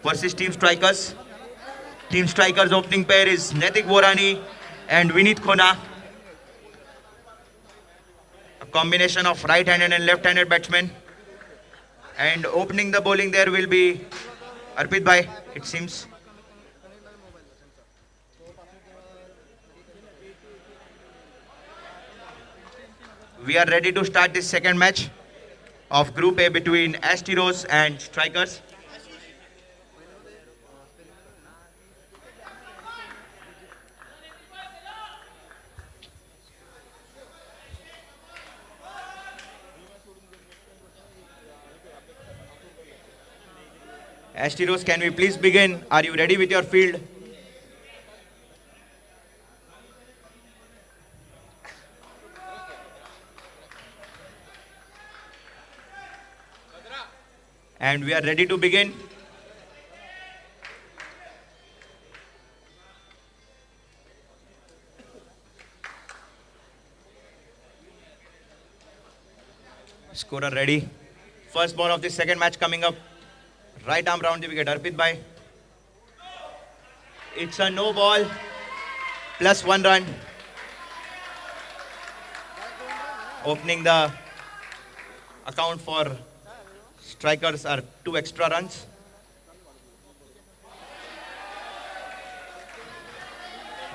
versus Team Strikers. Team Strikers opening pair is Netik Vorani and Vineet Khona. A combination of right-handed and left-handed batsmen. And opening the bowling there will be Arpit Bhai, it seems. We are ready to start this second match of Group A between Asteros and Strikers. Asteros, can we please begin? Are you ready with your field? And we are ready to begin. Scorer ready. First ball of the second match coming up. Right arm round the wicket, Arpit Bhai. It's a no ball, plus 1 run. Opening the account for Strikers are 2 extra runs.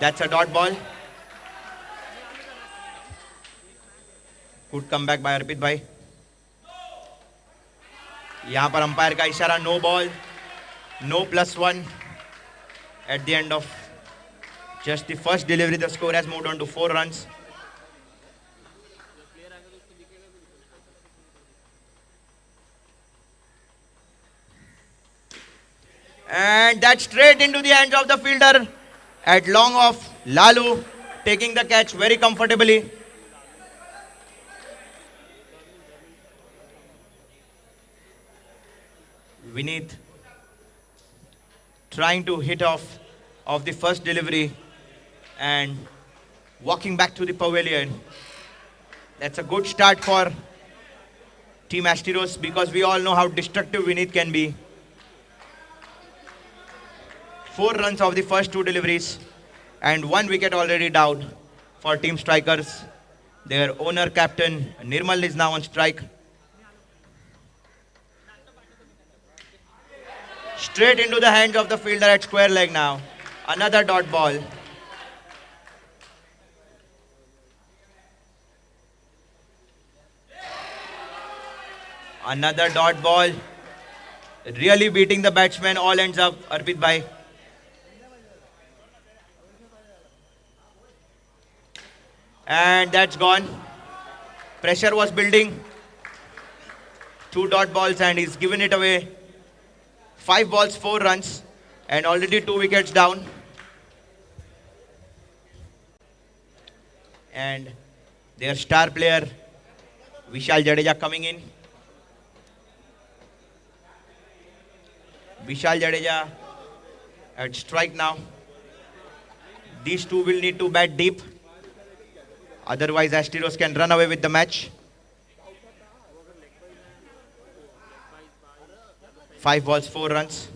That's a dot ball. Good comeback by Arpit Bhai. यहाँ पर umpire का इशारा no ball no +1 at the end of just the first delivery. The score has moved on to 4 runs. And that's straight into the hands of the fielder at long off. Lalu taking the catch very comfortably. Vineet trying to hit off of the first delivery and walking back to the pavilion. That's a good start for Team Asteros because we all know how destructive Vineet can be. 4 runs of the first 2 deliveries and 1 wicket already down for Team Strikers. Their owner captain Nirmal is now on strike. Straight into the hands of the fielder at square leg now. Another dot ball. Another dot ball. Really beating the batsman. All ends up Arpit Bhai. And that's gone. Pressure was building. 2 dot balls and he's given it away. 5 balls, 4 runs, and already 2 wickets down. And their star player, Vishal Jadeja, coming in. Vishal Jadeja at strike now. These two will need to bat deep. Otherwise, Asteros can run away with the match. 5 balls, 4 runs.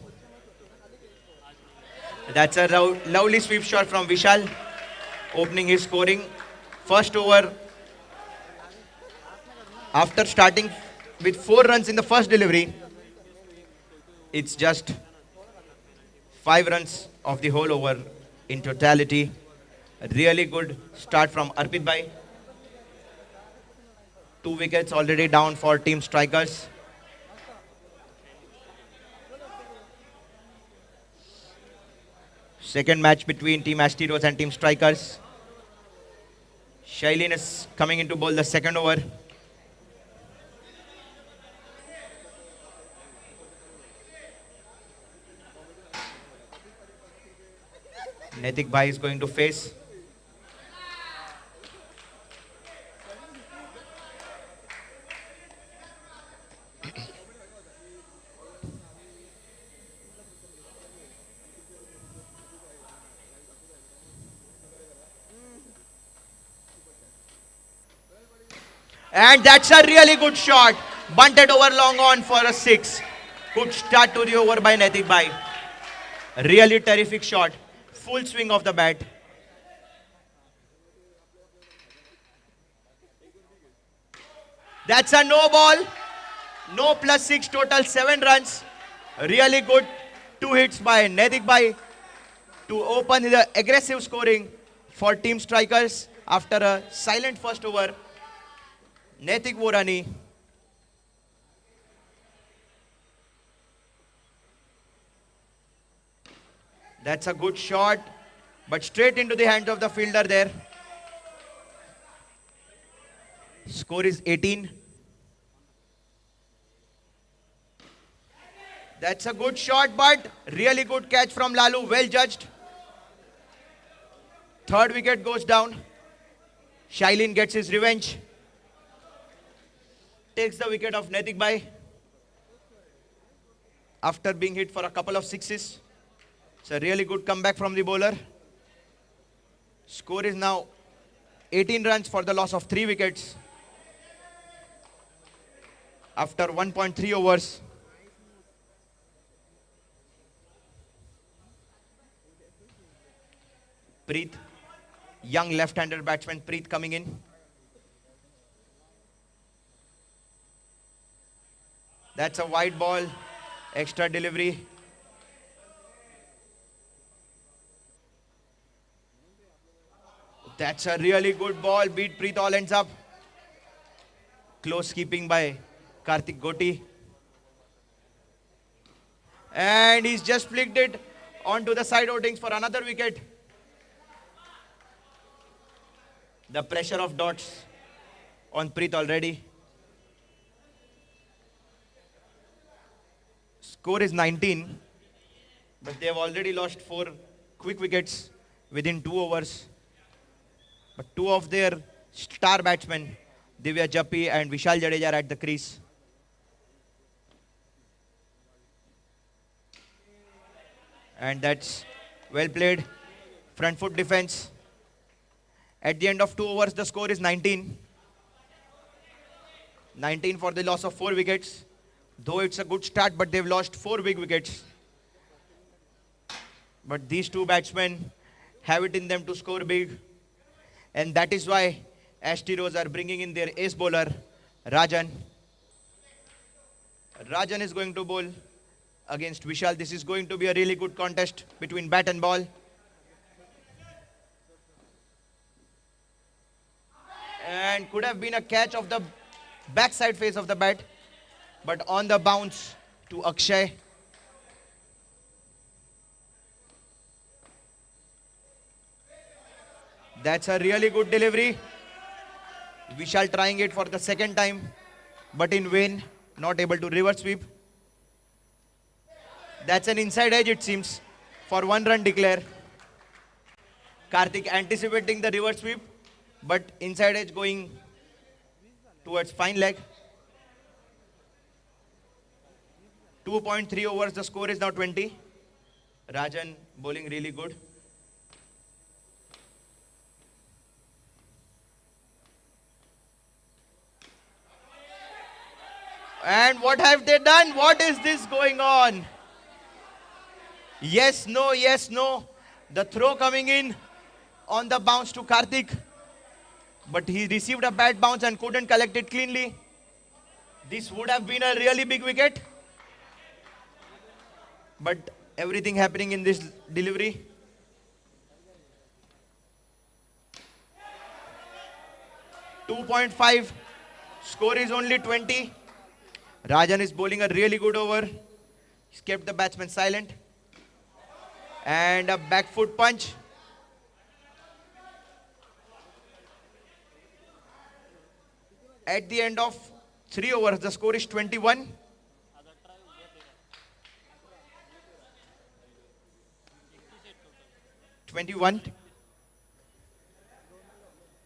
That's a lovely sweep shot from Vishal, opening his scoring. First over, after starting with 4 runs in the first delivery, it's just 5 runs of the whole over in totality. A really good start from Arpit Bhai. 2 wickets already down for Team Strikers. Second match between Team Asteros and Team Strikers. Shailin is coming in to bowl the second over. Netik Bhai is going to face. And that's a really good shot. Bunted over long on for a 6. Good start to the over by Naitik Bhai. Really terrific shot. Full swing of the bat. That's a no ball. No +6 total, 7 runs. Really good 2 hits by Naitik Bhai to open the aggressive scoring for team strikers after a silent first over. Naitik Vorani. That's a good shot, but straight into the hands of the fielder there. Score is 18. That's a good shot, but really good catch from Lalu. Well judged. Third wicket goes down. Shailin gets his revenge. Takes the wicket of Naitik Bhai after being hit for a couple of sixes. It's a really good comeback from the bowler. Score is now 18 runs for the loss of 3 wickets after 1.3 overs. Preet, young left-hander batsman Preet coming in. That's a wide ball, extra delivery. That's a really good ball, beat Preet all ends up. Close keeping by Karthik Goti. And he's just flicked it onto the side outings for another wicket. The pressure of dots on Preet already. Score is 19, but they have already lost 4 quick wickets within 2 overs. But 2 of their star batsmen, Divya Jappi and Vishal Jadeja, are at the crease. And that's well played. Front foot defense. At the end of 2 overs, the score is 19. 19 for the loss of 4 wickets. Though it's a good start, but they've lost 4 big wickets. But these 2 batsmen have it in them to score big. And that is why Astros are bringing in their ace bowler, Rajan. Rajan is going to bowl against Vishal. This is going to be a really good contest between bat and ball. And could have been a catch of the backside face of the bat, but on the bounce to Akshay. That's a really good delivery. Vishal trying it for the second time, but in vain, not able to reverse sweep. That's an inside edge, it seems, for 1 run declare. Karthik anticipating the reverse sweep, but inside edge going towards fine leg. 2.3 overs, the score is now 20. Rajan bowling really good. And what have they done? What is this going on? Yes, no, yes, no. The throw coming in on the bounce to Karthik. But he received a bad bounce and couldn't collect it cleanly. This would have been a really big wicket. But everything happening in this delivery. .5. Score is only 20. Rajan is bowling a really good over. He's kept the batsman silent. And a back foot punch. At the end of 3 overs, the score is 21. (21).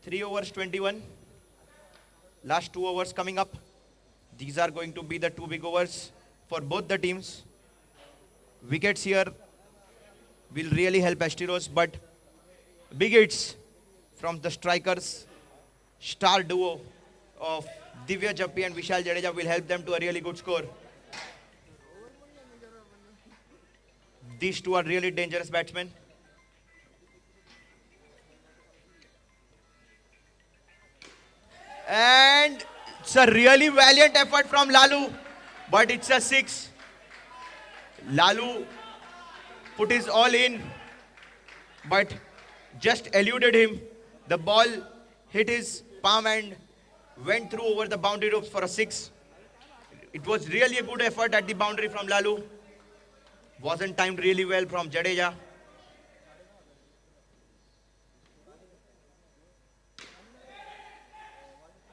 3 overs, 21. Last 2 overs coming up. These are going to be the 2 big overs for both the teams. Wickets here will really help Astros, but big hits from the strikers, star duo of Divya Jappi and Vishal Jadeja will help them to a really good score. These two are really dangerous batsmen. And it's a really valiant effort from Lalu, but it's a 6. Lalu put his all in, but just eluded him. The ball hit his palm and went through over the boundary ropes for a 6. It was really a good effort at the boundary from Lalu. Wasn't timed really well from Jadeja.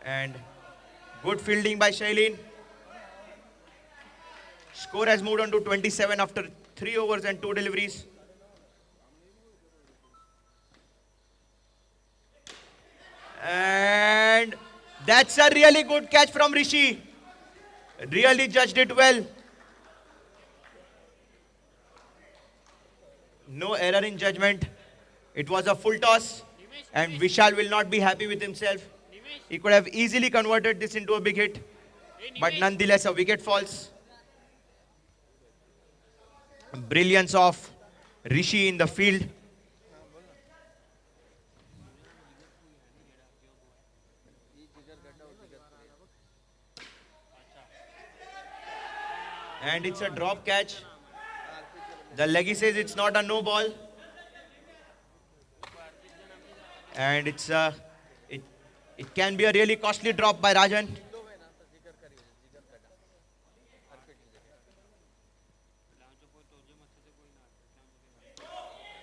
And good fielding by Shailene. Score has moved on to 27 after 3 overs and 2 deliveries. And that's a really good catch from Rishi. Really judged it well. No error in judgment. It was a full toss. And Vishal will not be happy with himself. He could have easily converted this into a big hit. But nonetheless, a wicket falls. Brilliance of Rishi in the field. And it's a drop catch. The leggy says it's not a no ball. And it can be a really costly drop by Rajan.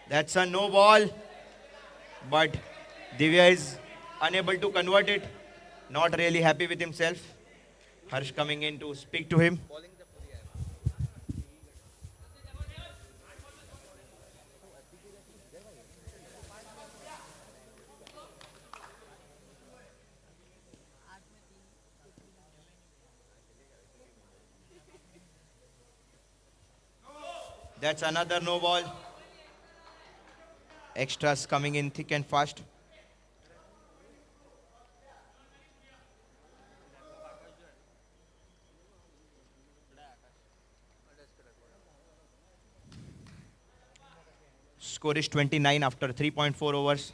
That's a no ball. But Divya is unable to convert it. Not really happy with himself. Harsh coming in to speak to him. That's another no ball. Extras coming in thick and fast. Score is 29 after 3.4 overs.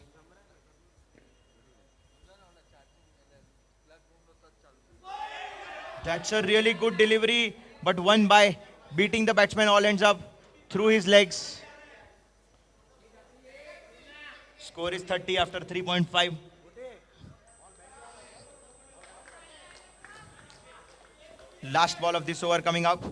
That's a really good delivery, but won by beating the batsman all ends up through his legs. Score is 30 after 3.5. Last ball of this over coming up.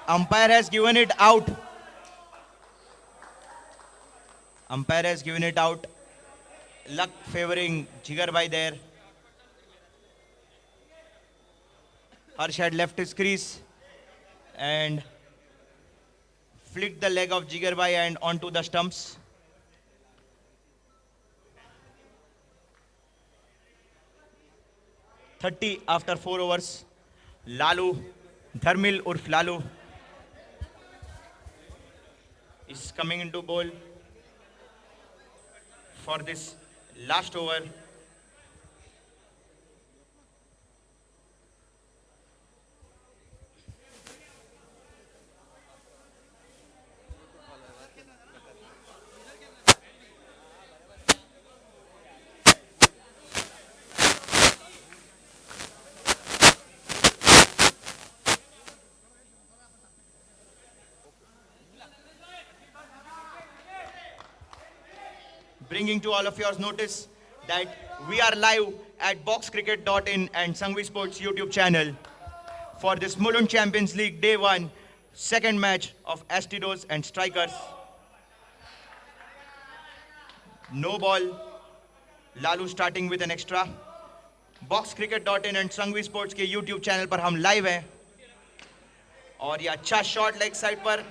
Umpire has given it out. Umpire has given it out. Luck favoring Jigar Bhai there. Harsh had left his crease and flicked the leg of Jigar Bhai and onto the stumps. .30 after 4 overs. Lalu, Dharmil Urf Lalu is coming into bowl for this last over. Bringing to all of yours notice that we are live at boxcricket.in and Sangvi Sports YouTube channel for this Mulund Champions League Day 1 second match of Astidos and Strikers. No ball. Lalu starting with an extra. boxcricket.in and Sangvi Sports के YouTube channel पर हम live हैं और ये अच्छा shot leg side पर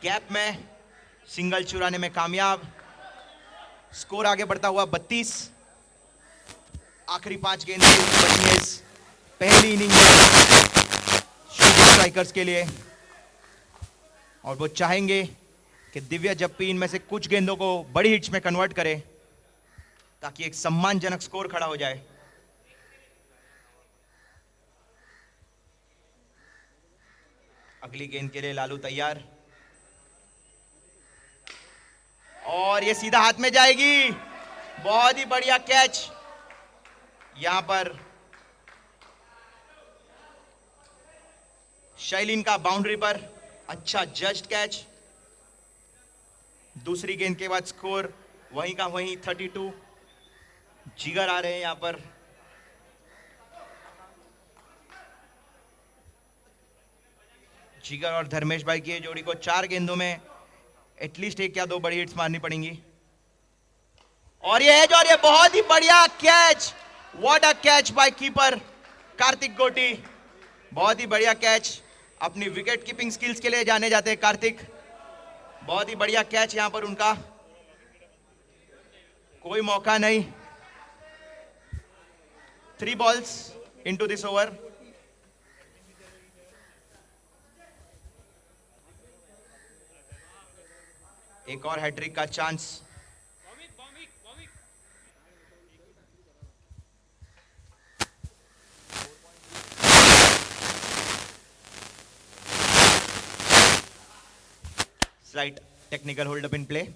gap में single चुराने में कामयाब. स्कोर आगे बढ़ता हुआ 32. आखिरी 5 गेंद बची है इस पहली इनिंग में स्ट्राइकर्स के लिए और वो चाहेंगे कि दिव्या जप्पी इनमें से कुछ गेंदों को बड़ी हिट्स में कन्वर्ट करे ताकि एक सम्मानजनक स्कोर खड़ा हो जाए. अगली गेंद के लिए लालू तैयार, और ये सीधा हाथ में जाएगी। बहुत ही बढ़िया कैच यहां पर शैलीन का बाउंड्री पर, अच्छा जज्ड कैच। दूसरी गेंद के बाद स्कोर वहीं का वहीं 32। जिगर आ रहे हैं यहां पर। जिगर और धर्मेश भाई की जोड़ी को 4 गेंदों में एटलीस्ट 1 या 2 बड़ी हिट्स मारनी पड़ेंगी। और ये एज, और ये बहुत ही बढ़िया catch, what a catch by keeper Karthik Goti. बहुत ही बढ़िया कैच, अपनी विकेट कीपिंग स्किल्स के लिए जाने जाते हैं कार्तिक। बहुत ही बढ़िया कैच यहां पर उनका, कोई मौका नहीं। 3 balls into this over। एक और हैट्रिक का chance. Slight technical hold up in play.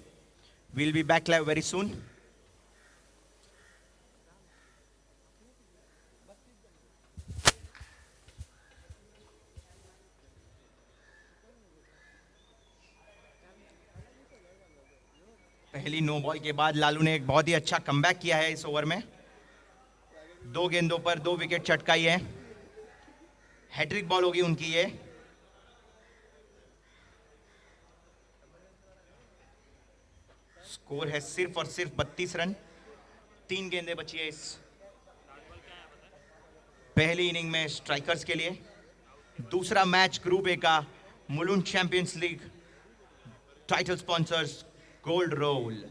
We'll be back live very soon. पहली नो बॉल के बाद लालू ने एक बहुत ही अच्छा कमबैक किया है इस ओवर में। 2 गेंदों पर 2 विकेट चटकाई है। हैट्रिक बॉल होगी उनकी ये। स्कोर है सिर्फ और सिर्फ 32 रन। 3 गेंदें बची है इस पहली इनिंग में स्ट्राइकर्स के लिए। दूसरा मैच ग्रुप ए का Mulund champions league title sponsors gold roll.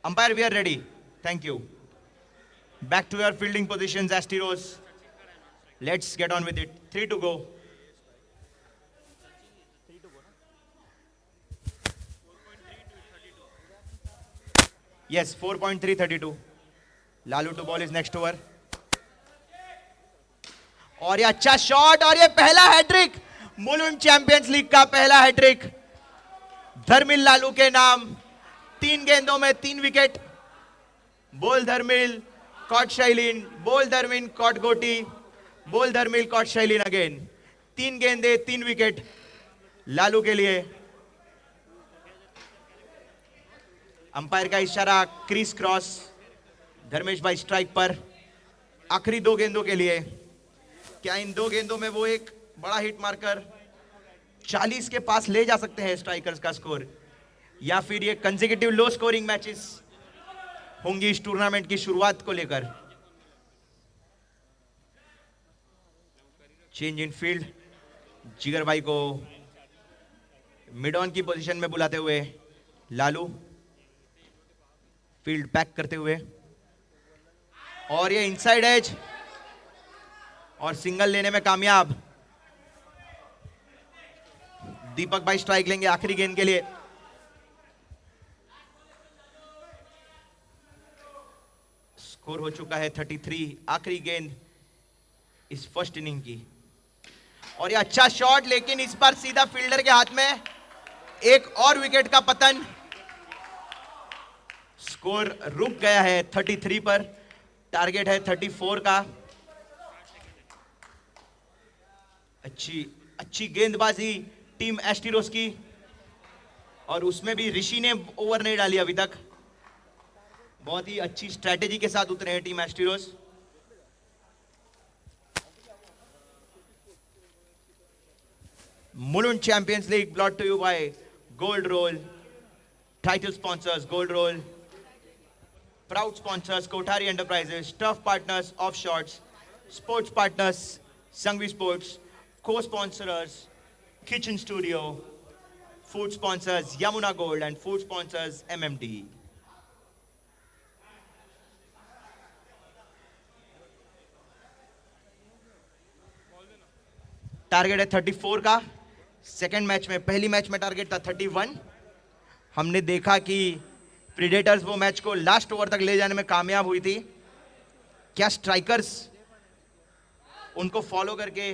Umpire, we are ready. Thank you. Back to your fielding positions, Asteros. Let's get on with it. 3 to go. Yes, 4.332. Lalu to ball is next over. और ये अच्छा shot, और ये पहला hat trick, Mulund champions league का पहला hat trick धर्मिल Lalu के नाम। 3 गेंदों में 3 विकेट। बोल धर्मिल, कॉट शैलीन, बोल धर्मिल, कॉट गोटी, बोल धर्मिल, कॉट शैलीन अगेन। 3 गेंदे 3 विकेट लालू के लिए। अंपायर का इशारा, क्रीज क्रॉस। धर्मेश भाई स्ट्राइक पर। आखिरी 2 गेंदों के लिए। क्या इन 2 गेंदों में वो एक बड़ा हिट मारकर 40 के पास ले जा सकते हैं स्ट्राइकर्स का स्कोर, या फिर ये कंसेक्यूटिव लो स्कोरिंग मैचेस होंगी इस टूर्नामेंट की शुरुआत को लेकर। चेंज इन फील्ड, जिगर भाई को मिड ऑन की पोजीशन में बुलाते हुए लालू फील्ड पैक करते हुए, और ये इनसाइड एज और सिंगल लेने में कामयाब। दीपक भाई स्ट्राइक लेंगे आखिरी गेंद के लिए। स्कोर हो चुका है 33। आखिरी गेंद इस फर्स्ट इनिंग की, और ये अच्छा शॉट, लेकिन इस बार सीधा फील्डर के हाथ में। एक और विकेट का पतन। स्कोर रुक गया है 33 पर। टारगेट है 34 का। अच्छी गेंदबाजी टीम एस्टीरोस की, और उसमें भी ऋषि ने ओवर नहीं डाली अभी तक। बहुत ही अच्छी स्ट्रेटेजी के साथ उतरे हैं टीम एस्टीरोस। Mulund champions league brought to you by gold roll. Title sponsors gold roll. Proud sponsors Kothari enterprises. Turf partners of shorts. Sports partners Sanghvi sports. Co sponsors kitchen studio. Food sponsors Yamuna gold and food sponsors MMT. Target है 34 का। Second match में, पहली match में target था 31। हमने देखा कि predators वो मैच को लास्ट ओवर तक ले जाने में कामयाब हुई थी। क्या स्ट्राइकर्स उनको फॉलो करके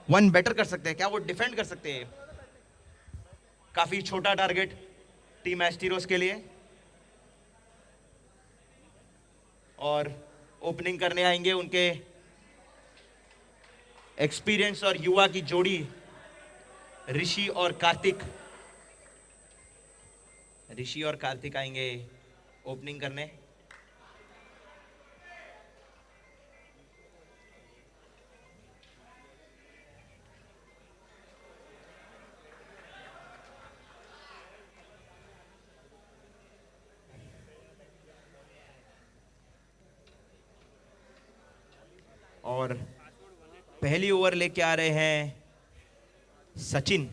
वन बेटर कर सकते हैं? क्या वो डिफेंड कर सकते हैं? काफी छोटा टारगेट टीम एस्टीरोस के लिए। और ओपनिंग करने आएंगे उनके एक्सपीरियंस और युवा की जोड़ी ऋषि और कार्तिक। ऋषि और कार्तिक आएंगे ओपनिंग करने। और पहली ओवर लेके आ रहे हैं सचिन।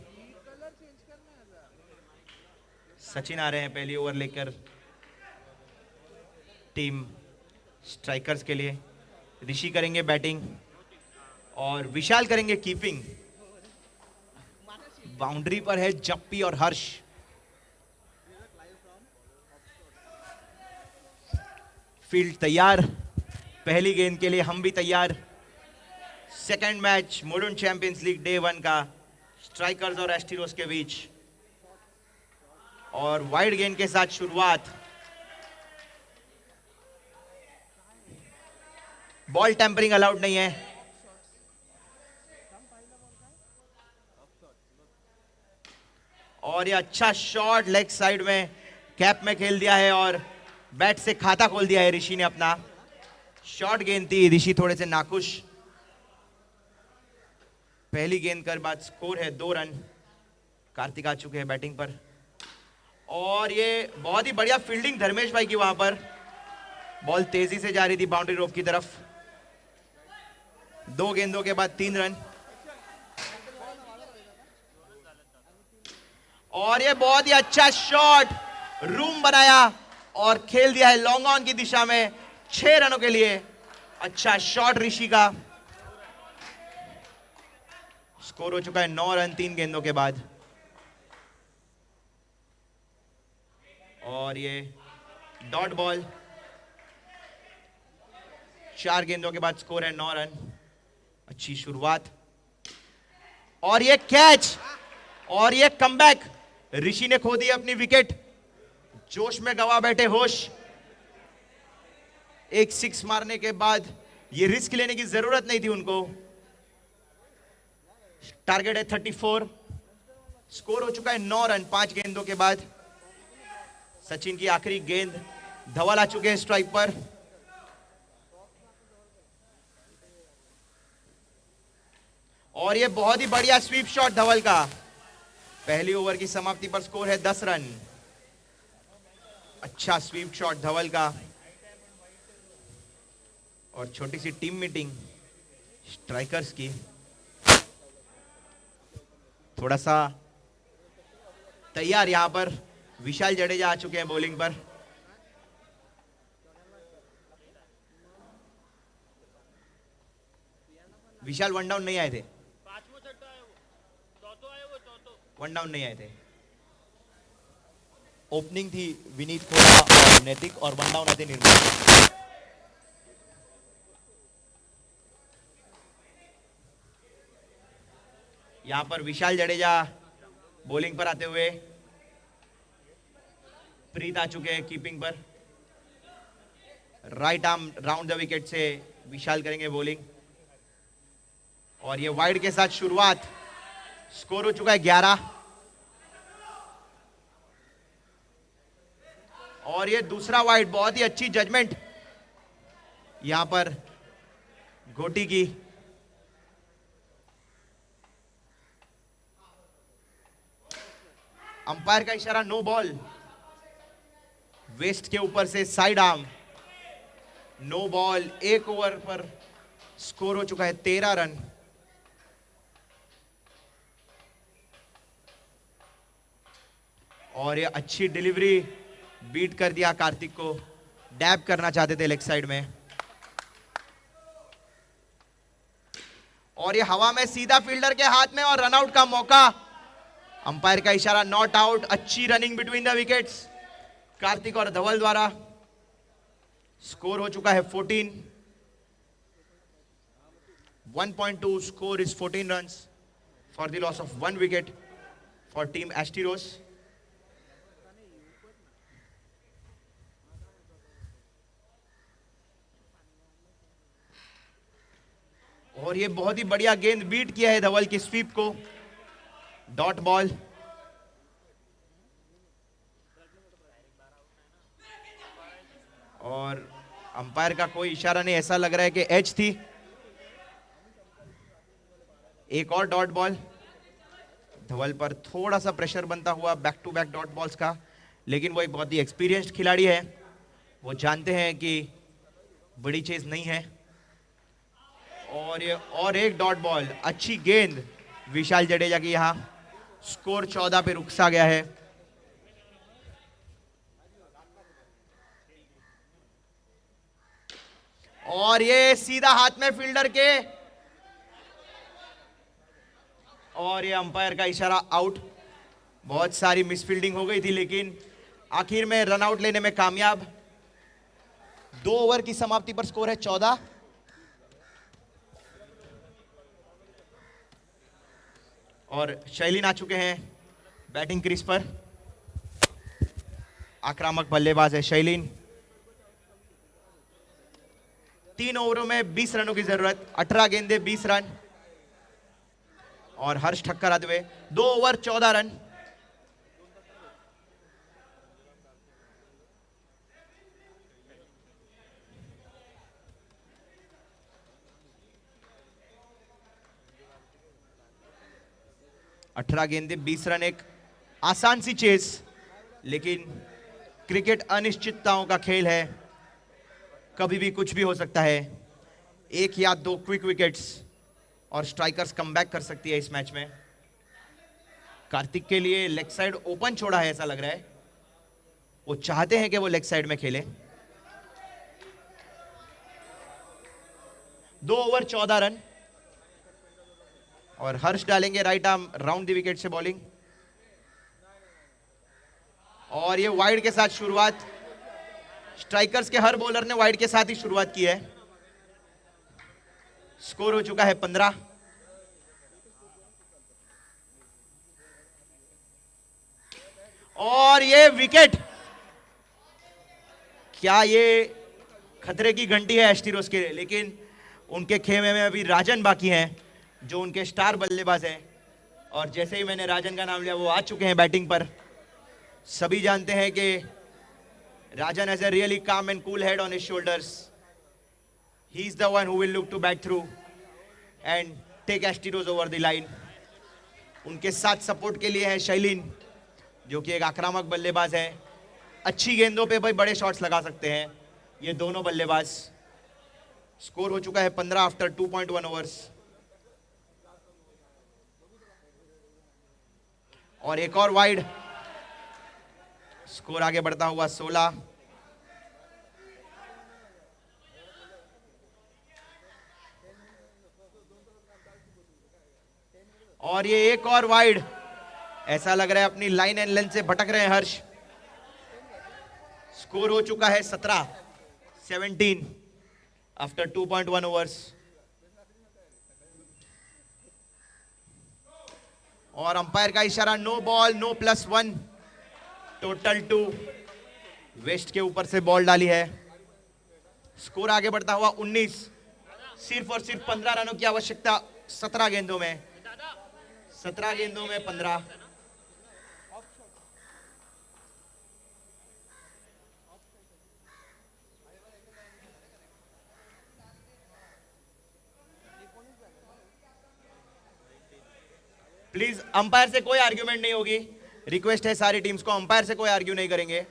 सचिन आ रहे हैं पहली ओवर लेकर टीम स्ट्राइकर्स के लिए। ऋषि करेंगे बैटिंग और विशाल करेंगे कीपिंग। बाउंड्री पर है जप्पी और हर्ष। फील्ड तैयार पहली गेंद के लिए, हम भी तैयार। Second match modern champions league day 1 का स्ट्राइकर्स और एस्टीरोस के बीच। और वाइड गेंद के साथ शुरुआत। बॉल टेम्परिंग अलाउड नहीं है। और ये अच्छा शॉट लेग साइड में कैप में खेल दिया है और बैट से खाता खोल दिया है ऋषि ने अपना। शॉट गेंद थी, ऋषि थोड़े से नाखुश। पहली गेंद के बाद स्कोर है 2 रन। कार्तिक आ चुके हैं बैटिंग पर। और ये बहुत ही बढ़िया फील्डिंग धर्मेश भाई की वहां पर। बॉल तेजी से जा रही थी बाउंड्री रोप की तरफ। 2 गेंदों के बाद 3 रन। और ये बहुत ही अच्छा शॉट, रूम बनाया और खेल दिया है लॉन्ग ऑन की दिशा में 6 रनों के लिए। अच्छा शॉट ऋषि का। स्कोर हो चुका है 9 रन 3 गेंदों के बाद। और ये डॉट बॉल। 4 गेंदों के बाद स्कोर है 9 रन। अच्छी शुरुआत। और ये कैच और ये कमबैक। ऋषि ने खो दी अपनी विकेट। जोश में गवा बैठे होश। एक 6 मारने के बाद ये रिस्क लेने की जरूरत नहीं थी उनको। टारगेट है 34। स्कोर हो चुका है 9 रन 5 गेंदों के बाद। सचिन की आखिरी गेंद। धवल आ चुके हैं स्ट्राइक पर। और ये बहुत ही बढ़िया स्वीप शॉट धवल का। पहली ओवर की समाप्ति पर स्कोर है 10 रन। अच्छा स्वीप शॉट धवल का। और छोटी सी टीम मीटिंग स्ट्राइकर्स की। थोड़ा सा तैयार यहां पर विशाल जडेजा आ चुके हैं बॉलिंग पर। विशाल वन डाउन नहीं आए थे। वन डाउन नहीं आए थे। ओपनिंग थी विनीत खोला और नैतिक, और वन डाउन आए थे निर्मल। यहां पर विशाल जडेजा बॉलिंग पर आते हुए। प्रीत आ चुके हैं कीपिंग पर। Right arm round the wicket से विशाल करेंगे बॉलिंग। और ये वाइड के साथ शुरुआत। स्कोर हो चुका है 11। और ये दूसरा वाइड। बहुत ही अच्छी जजमेंट यहां पर घोटी की। अंपायर का इशारा नो बॉल। वेस्ट के ऊपर से side arm. No ball. 1 over पर स्कोर हो चुका है 13 रन। और ये अच्छी डिलीवरी। बीट कर दिया कार्तिक को। डैब करना चाहते थे लेग साइड में। और ये हवा में सीधा फील्डर के हाथ में और रनआउट का मौका। अंपायर का इशारा, नॉट आउट। अच्छी running between the wickets Kartik और धवल द्वारा। स्कोर हो चुका है 14, 1.2 score is 14 runs for the loss of 1 wicket for team Asteros. और ये बहुत ही बढ़िया गेंद बीट किया है धवल की स्वीप को, डॉट बॉल। और अंपायर का कोई इशारा नहीं, ऐसा लग रहा है कि एज थी। एक और डॉट बॉल। धवल पर थोड़ा सा प्रेशर बनता हुआ back to back dot balls का, लेकिन वो एक बहुत ही एक्सपीरियंस्ड खिलाड़ी है, वो जानते हैं कि बड़ी चीज नहीं है। और ये और एक डॉट बॉल, अच्छी गेंद विशाल जडेजा की। यहां स्कोर 14 पे रुक सा गया है। और ये सीधा हाथ में फील्डर के, और ये अंपायर का इशारा, आउट। बहुत सारी मिसफील्डिंग हो गई थी, लेकिन आखिर में रन आउट लेने में कामयाब। 2 ओवर की समाप्ति पर स्कोर है 14। और शैलीन आ चुके हैं बैटिंग क्रीज पर। आक्रामक बल्लेबाज है शैलीन। 3 ओवरों में 20 रनों की जरूरत, 18 गेंदे 20 रन। और हर्ष ठक्कर आते हुए 2 ओवर 14 रन। अठारह गेंदे 20 रन, एक आसान सी चेस, लेकिन क्रिकेट अनिश्चितताओं का खेल है, कभी भी कुछ भी हो सकता है। 1 या 2 क्विक विकेट्स और स्ट्राइकर्स कमबैक कर सकती है इस मैच में। कार्तिक के लिए लेग साइड ओपन छोड़ा है, ऐसा लग रहा है। वो चाहते हैं कि वो लेग साइड में खेले। 2 ओवर 14 रन। और हर्ष डालेंगे right arm round the wicket से बॉलिंग। और ये वाइड के साथ शुरुआत। स्ट्राइकर्स के हर बॉलर ने वाइड के साथ ही शुरुआत की है। स्कोर हो चुका है 15। और ये विकेट, क्या ये खतरे की घंटी है एस्टीरोस के लिए, लेकिन उनके खेमे में अभी राजन बाकी हैं, जो उनके स्टार बल्लेबाज हैं। और जैसे ही मैंने राजन का नाम लिया, वो आ चुके हैं बैटिंग पर। सभी जानते हैं कि Rajan has a really calm and cool head on his shoulders. He is the one who will look to bat through and take Asteros over the line. उनके साथ सपोर्ट के लिए है शैलीन, जो कि एक आक्रामक बल्लेबाज है। अच्छी गेंदों पे भाई बड़े शॉट्स लगा सकते हैं ये दोनों बल्लेबाज। स्कोर हो चुका है 15 आफ्टर 2.1 ओवर्स। और एक और वाइड। स्कोर आगे बढ़ता हुआ 16। और ये एक और वाइड। ऐसा लग रहा है अपनी लाइन एंड लेंथ से भटक रहे हैं हर्ष। स्कोर हो चुका है 17 आफ्टर 2.1 ओवर्स। और अंपायर का इशारा, no ball, no +1, total 2। Waist के ऊपर से बॉल डाली है। स्कोर आगे बढ़ता हुआ 19। सिर्फ और सिर्फ 15 रनों की आवश्यकता 17 गेंदों में। 17 गेंदों में 15। प्लीज अंपायर से कोई आर्ग्यूमेंट नहीं होगी। रिक्वेस्ट है सारी टीम्स को, अंपायर से कोई आर्ग्यू नहीं करेंगे।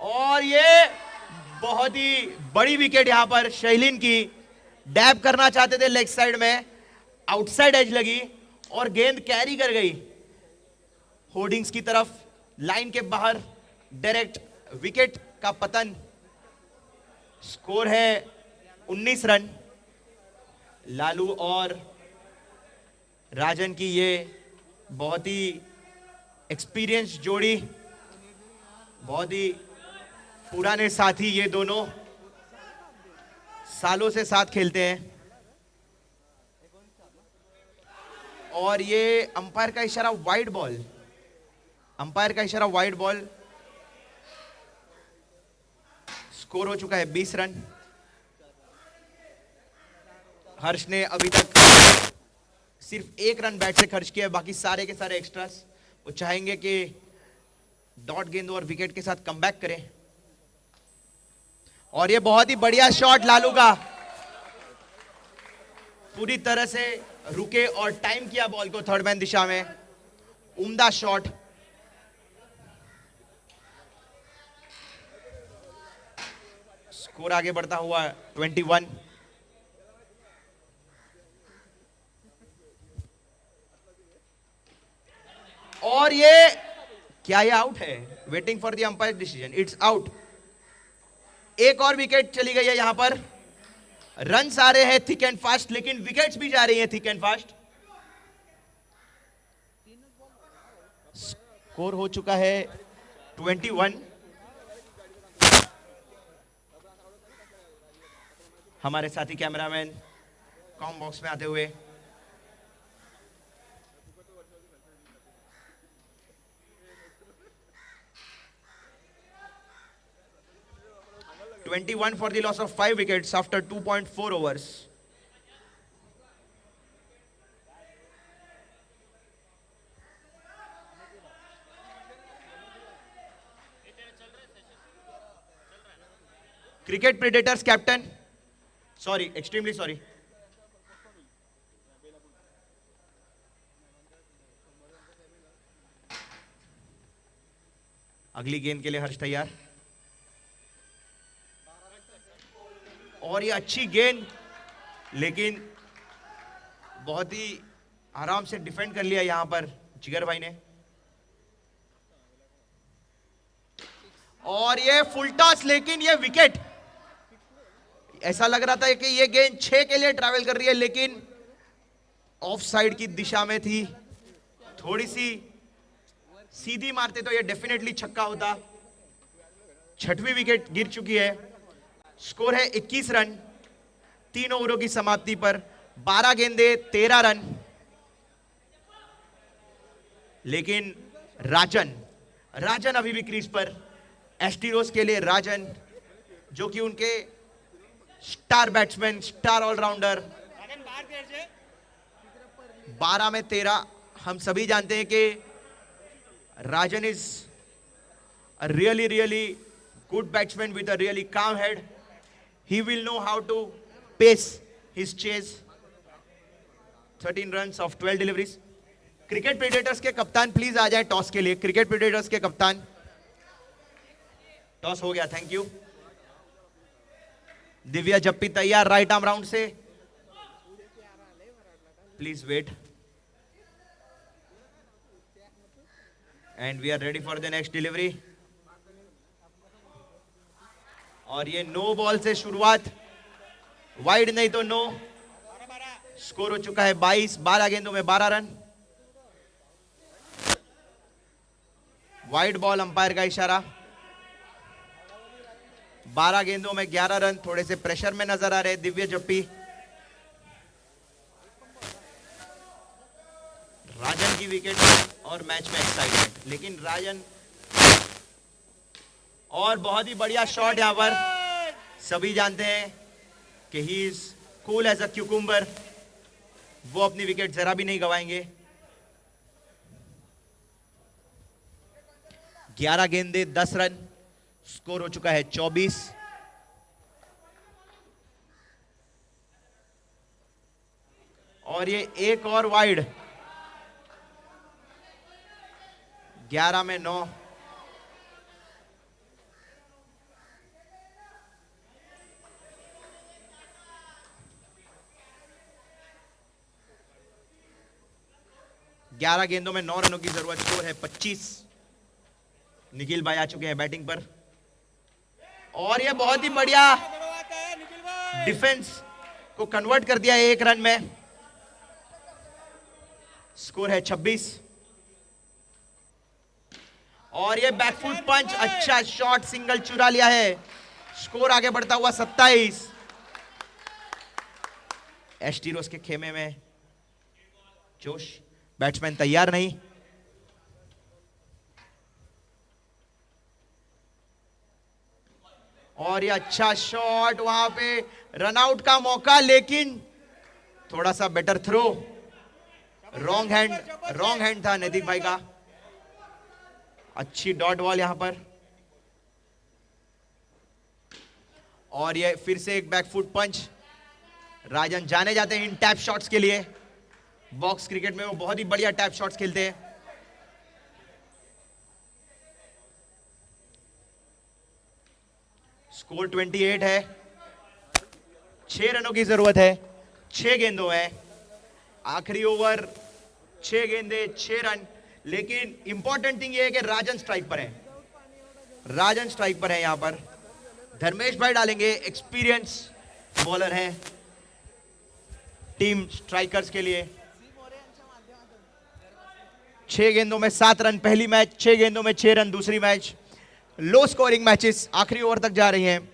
और ये बहुत ही बड़ी विकेट यहां पर शैलीन की। डैब करना चाहते थे लेग साइड में, आउटसाइड एज लगी और गेंद कैरी कर गई होर्डिंग्स की तरफ। लाइन के बाहर डायरेक्ट विकेट का पतन। स्कोर है 19 रन। लालू और राजन की ये बहुत ही एक्सपीरियंस जोड़ी, बहुत ही पुराने साथी, ये दोनों सालों से साथ खेलते हैं। और ये अंपायर का इशारा वाइड बॉल, अंपायर का इशारा वाइड बॉल। स्कोर हो चुका है 20 रन। हर्ष ने अभी तक सिर्फ 1 रन बैट से खर्च किया, बाकी सारे के सारे एक्स्ट्रास। वो चाहेंगे कि डॉट गेंद और विकेट के साथ कमबैक करें। और ये बहुत ही बढ़िया शॉट लालू का, पूरी तरह से रुके और टाइम किया बॉल को थर्ड मैन दिशा में। उम्दा शॉट। स्कोर आगे बढ़ता हुआ 21। और ये क्या, ये आउट है? Waiting for the umpire decision, it's out. एक और विकेट चली गई है यहां पर। रन्स आ रहे हैं थिक एंड फास्ट, लेकिन विकेट्स भी जा रही हैं थिक एंड फास्ट। स्कोर हो चुका है 21। हमारे साथी कैमरामैन कॉम बॉक्स में आते हुए। (21) for the loss of 5 wickets after 2.4 overs. Cricket Predators captain, sorry, extremely sorry. अगली गेंद के लिए हर्ष तैयार। और ये अच्छी गेंद, लेकिन बहुत ही आराम से डिफेंड कर लिया यहां पर जिगर भाई ने। और ये फुल टॉस, लेकिन ये विकेट। ऐसा लग रहा था कि ये गेंद 6 के लिए ट्रैवल कर रही है, लेकिन ऑफ साइड की दिशा में थी। थोड़ी सी सीधी मारते तो ये डेफिनेटली छक्का होता। 6वीं विकेट गिर चुकी है। स्कोर है 21 रन 3 ओवरों की समाप्ति पर। 12 गेंदे 13 रन। लेकिन राजन अभी भी क्रीज पर। एस्टिरोस के लिए राजन, जो कि उनके स्टार बैट्समैन, स्टार ऑलराउंडर। 12 में 13। हम सभी जानते हैं कि राजन is a really good batsman with a really calm head. He will know how to pace his chase. 13 runs of 12 deliveries. Cricket predators के कप्तान प्लीज आ जाए टॉस के लिए। क्रिकेट प्रेडेटर्स के कप्तान, टॉस हो गया, थैंक यू। दिव्या जप्पी तैयार राइट आर्म राउंड से। Please wait and we are ready for the next delivery. और ये नो बॉल से शुरुआत, वाइड नहीं तो नो। स्कोर हो चुका है 22। 12 गेंदों में 12 रन। वाइड बॉल, अंपायर का इशारा। 12 गेंदों में 11 रन। थोड़े से प्रेशर में नजर आ रहे दिव्या जप्पी। राजन की विकेट और मैच में एक्साइटमेंट, लेकिन राजन, और बहुत ही बढ़िया शॉट यहां पर। सभी जानते हैं कि he is cool as a cucumber. वो अपनी विकेट जरा भी नहीं गवाएंगे। 11 गेंदे 10 रन। स्कोर हो चुका है 24। और ये एक और वाइड। 11 में 9। ग्यारह गेंदों में 9 रनों की जरूरत। स्कोर है 25। निखिल भाई आ चुके हैं बैटिंग पर। और ये बहुत ही बढ़िया डिफेंस को कन्वर्ट कर दिया है 1 रन में। स्कोर है 26। और ये बैकफुट पंच, अच्छा शॉट, सिंगल चुरा लिया है। स्कोर आगे बढ़ता हुआ 27। एस्टिरोस के खेमे में जोश, बैट्समैन तैयार नहीं। और ये अच्छा शॉट, वहां पे रनआउट का मौका, लेकिन थोड़ा सा बेटर थ्रो। रॉन्ग हैंड था नैतिक भाई का। अच्छी डॉट बॉल यहां पर। और ये फिर से एक बैकफुट पंच। राजन जाने जाते हैं इन टैप शॉट्स के लिए। बॉक्स क्रिकेट में वो बहुत ही बढ़िया टैप शॉट्स खेलते हैं। स्कोर 28 है। 6 रनों की जरूरत है 6 गेंदों में। आखिरी ओवर 6 गेंदे 6 रन। लेकिन इंपॉर्टेंट थिंग ये है कि राजन स्ट्राइक पर है। राजन स्ट्राइक पर है यहां पर। धर्मेश भाई डालेंगे, एक्सपीरियंस बॉलर हैं टीम स्ट्राइकर्स के लिए। 6 गेंदों में 7 रन पहली मैच, 6 गेंदों में 6 रन दूसरी मैच। लो स्कोरिंग मैचेस आखिरी ओवर तक जा रही हैं।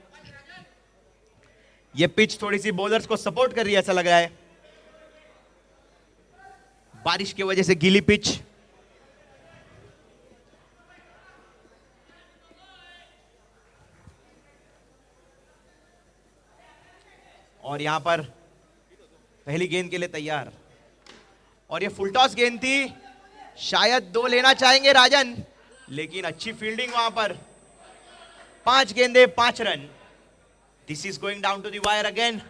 यह पिच थोड़ी सी बॉलर्स को सपोर्ट कर रही है ऐसा लग रहा है। बारिश की वजह से गीली पिच। और यहां पर पहली गेंद के लिए तैयार। और ये फुल टॉस गेंद थी, शायद 2 लेना चाहेंगे राजन, लेकिन अच्छी फील्डिंग वहां पर। 5 गेंदे 5 रन। This is going down to the wire again.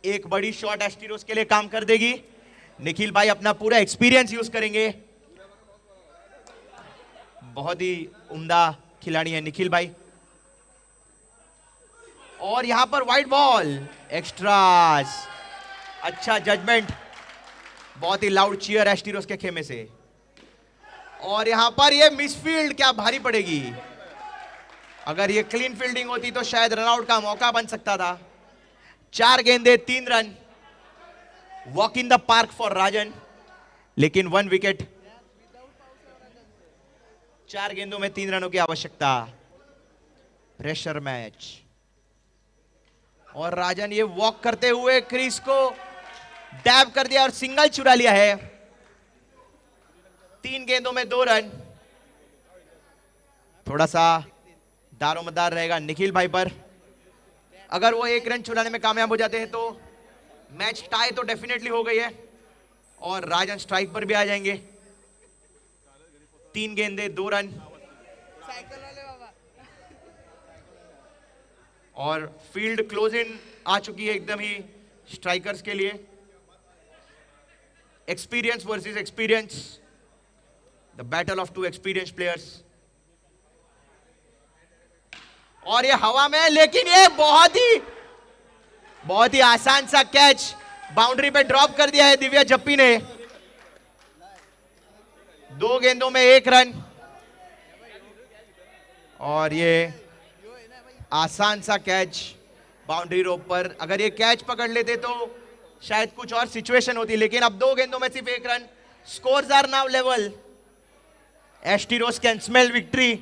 एक बड़ी शॉट एस्टिरोस के लिए काम कर देगी। निखिल भाई अपना पूरा एक्सपीरियंस यूज करेंगे। बहुत ही उम्दा खिलाड़ी है निखिल भाई। और यहां पर वाइड बॉल, एक्स्ट्रास। अच्छा जजमेंट, बहुत ही लाउड चीयर एस्टिरोस के खेमे से। और यहां पर ये मिसफील्ड क्या भारी पड़ेगी। अगर ये क्लीन फील्डिंग होती तो शायद रनआउट का मौका बन सकता था। 4 गेंदे 3 रन। Walk in the park for Rajan, लेकिन 1 विकेट। 4 गेंदों में 3 रनों की आवश्यकता। Pressure match. और राजन ये वॉक करते हुए क्रीज को डैब कर दिया और सिंगल चुरा लिया है। 3 गेंदों में 2 रन। थोड़ा सा दारोमदार रहेगा निखिल भाई पर। अगर वो 1 रन चुराने में कामयाब हो जाते हैं तो मैच टाई तो डेफिनेटली हो गई है। और राजन स्ट्राइक पर भी आ जाएंगे। 3 गेंदे 2 रन। और फील्ड क्लोज इन आ चुकी है एकदम ही स्ट्राइकर्स के लिए। Experience versus experience, the battle of 2 experience players. और ये हवा में, लेकिन ये बहुत ही आसान सा कैच बाउंड्री पे ड्रॉप कर दिया है दिव्या जप्पी ने। 2 गेंदों में 1 रन। और ये आसान सा कैच बाउंड्री रोप पर। अगर ये कैच पकड़ लेते तो शायद कुछ और सिचुएशन होती, लेकिन अब 2 गेंदों में सिर्फ 1 रन। Scores are now level. एस्टिरोस कैन स्मेल विक्ट्री।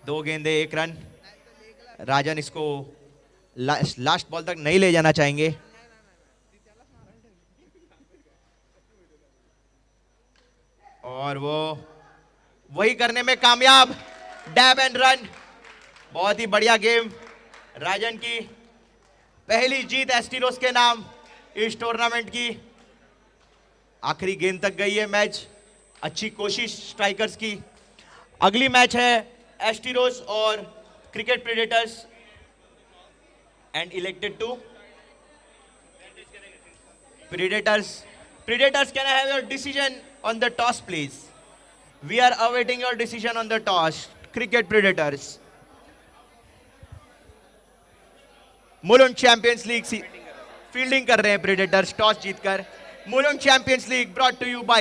2 गेंदे 1 रन। राजन इसको लास्ट बॉल तक नहीं ले जाना चाहेंगे। और वो वही करने में कामयाब। Dab and run. बहुत ही बढ़िया गेम। राजन की पहली जीत एस्टिरोस के नाम इस टूर्नामेंट की। आखिरी गेंद तक गई है मैच। अच्छी कोशिश स्ट्राइकर्स की। अगली मैच है एस्टिरोस और cricket predators and elected to predators. Predators, can I have your decision on the toss, please? We are awaiting your decision on the toss. Cricket Predators. Mulund champions league fielding कर रहे हैं predators toss जीतकर। Mulund champions league brought to you bye